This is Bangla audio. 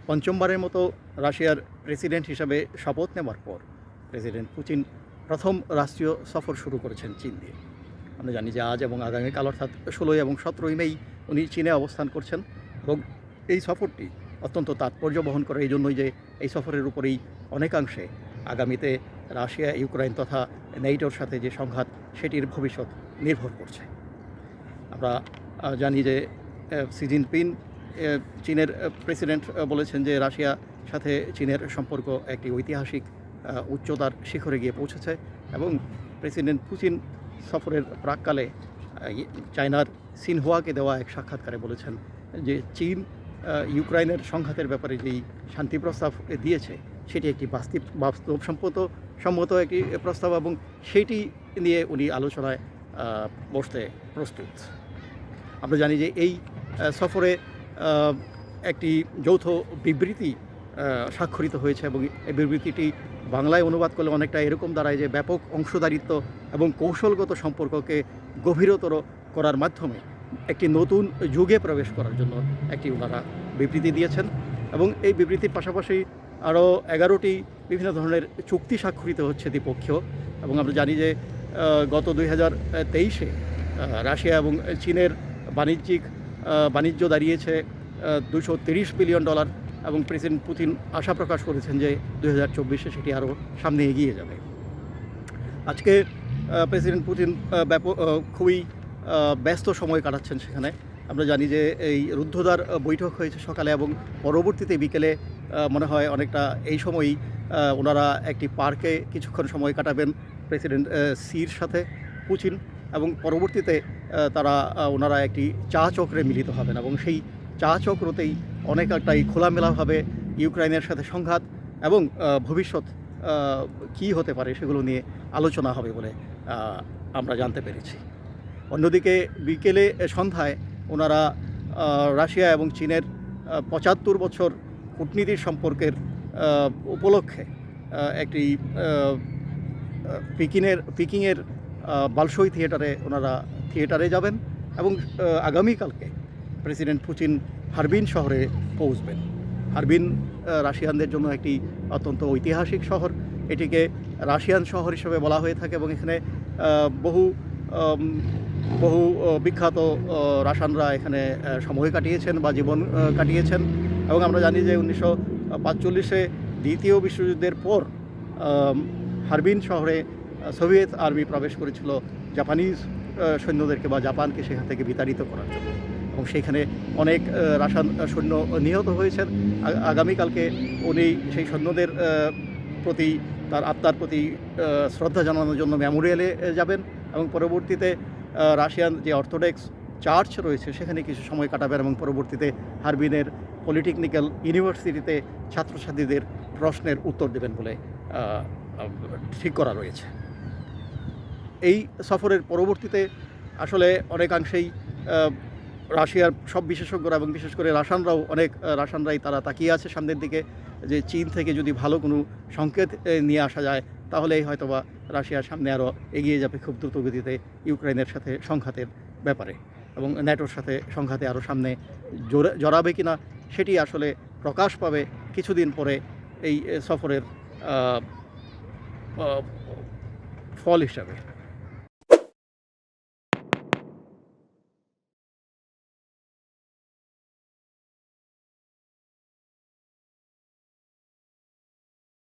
পঞ্চমবারের মতো রাশিয়ার প্রেসিডেন্ট হিসাবে শপথ নেওয়ার পর প্রেসিডেন্ট পুতিন প্রথম রাষ্ট্রীয় সফর শুরু করেছেন চীন দিয়ে। আমরা জানি যে আজ এবং আগামীকাল অর্থাৎ 16 এবং 17 মে উনি চীনে অবস্থান করছেন এবং এই সফরটি অত্যন্ত তাৎপর্য বহন করে এই জন্যই যে এই সফরের উপরেই অনেকাংশে আগামীতে রাশিয়া ইউক্রেন তথা নেটোর সাথে যে সংঘাত সেটির ভবিষ্যৎ নির্ভর করছে। আমরা জানি যে শি জিনপিং চীনের প্রেসিডেন্ট বলেছেন যে রাশিয়ার সাথে চীনের সম্পর্ক একটি ঐতিহাসিক উচ্চতার শিখরে গিয়ে পৌঁছেছে এবং প্রেসিডেন্ট পুতিন সফরের প্রাককালে চায়নার সিনহুয়াকে দেওয়া এক সাক্ষাৎকারে বলেছেন যে চীন ইউক্রেনের সংঘাতের ব্যাপারে যেই শান্তি প্রস্তাব দিয়েছে সেটি একটি বাস্তবসম্মত একটি প্রস্তাব এবং সেইটি নিয়ে উনি আলোচনায় বসতে প্রস্তুত। আমরা জানি যে এই সফরে একটি যৌথ বিবৃতি স্বাক্ষরিত হয়েছে এবং এই বিবৃতিটি বাংলায় অনুবাদ করলে অনেকটা এরকম দাঁড়ায় যে ব্যাপক অংশদারিত্ব এবং কৌশলগত সম্পর্ককে গভীরতর করার মাধ্যমে একটি নতুন যুগে প্রবেশ করার জন্য একটি ওনারা বিবৃতি দিয়েছেন এবং এই বিবৃতির পাশাপাশি আরও 11টি বিভিন্ন ধরনের চুক্তি স্বাক্ষরিত হচ্ছে দ্বিপক্ষীয়। এবং আমরা জানি যে গত 2023-এ রাশিয়া এবং চীনের বাণিজ্য দাঁড়িয়েছে $230 বিলিয়ন এবং প্রেসিডেন্ট পুতিন আশা প্রকাশ করেছেন যে 2024-এ সেটি আরও সামনে এগিয়ে যাবে। আজকে প্রেসিডেন্ট পুতিন খুবই ব্যস্ত সময় কাটাচ্ছেন সেখানে। আমরা জানি যে এই রুদ্ধদ্বার বৈঠক হয়েছে সকালে এবং পরবর্তীতে বিকেলে মনে হয় অনেকটা এই সময়ই ওনারা একটি পার্কে কিছুক্ষণ সময় কাটাবেন প্রেসিডেন্ট সির সাথে পুতিন এবং পরবর্তীতে ওনারা একটি চা চক্রে মিলিত হবেন এবং সেই চা চক্রতেই অনেকটাই খোলামেলাভাবে ইউক্রেনের সাথে সংঘাত এবং ভবিষ্যৎ কী হতে পারে সেগুলো নিয়ে আলোচনা হবে বলে আমরা জানতে পেরেছি। অন্যদিকে বিকেলে সন্ধ্যায় ওনারা রাশিয়া এবং চীনের 75 বছর কূটনীতির সম্পর্কের উপলক্ষে একটি পিকিংয়ের বালশই থিয়েটারে যাবেন এবং আগামীকালকে প্রেসিডেন্ট পুতিন হারবিন শহরে পৌঁছবেন। হারবিন রাশিয়ানদের জন্য একটি অত্যন্ত ঐতিহাসিক শহর। এটিকে রাশিয়ান শহর হিসেবে বলা হয়ে থাকে এবং এখানে বহু বিখ্যাত রাশিয়ানরা এখানে সময় কাটিয়েছেন বা জীবন কাটিয়েছেন এবং আমরা জানি যে 1945-এ দ্বিতীয় বিশ্বযুদ্ধের পর হারবিন শহরে সোভিয়েত আর্মি প্রবেশ করেছিল জাপানিজ সৈন্যদেরকে বা জাপানকে সেখান থেকে বিতাড়িত করার জন্য এবং সেখানে অনেক রাশিয়ান সৈন্য নিহত হয়েছেন। আগামীকালকে উনি সেই সৈন্যদের প্রতি তার আত্মার প্রতি শ্রদ্ধা জানানোর জন্য মেমোরিয়ালে যাবেন এবং পরবর্তীতে রাশিয়ান যে অর্থোডক্স চার্চ রয়েছে সেখানে কিছু সময় কাটাবেন এবং পরবর্তীতে হারবিনের পলিটেকনিক্যাল ইউনিভার্সিটিতে ছাত্রছাত্রীদের প্রশ্নের উত্তর দেবেন বলে ঠিক করা রয়েছে। এই সফরের পরবর্তীতে আসলে অনেকাংশেই রাশিয়ার সব বিশেষজ্ঞরা এবং বিশেষ করে রাশিয়ানরাই তারা তাকিয়ে আছে সামনের দিকে যে চীন থেকে যদি ভালো কোনো সংকেত নিয়ে আসা যায় তাহলেই হয়তোবা রাশিয়ার সামনে আরও এগিয়ে যাবে খুব দ্রুত গতিতে ইউক্রেনের সাথে সংঘাতের ব্যাপারে এবং ন্যাটোর সাথে সংঘাতে আরও সামনে জড়াবে কিনা সেটি আসলে প্রকাশ পাবে কিছুদিন পরে এই সফরের ফল হিসাবে।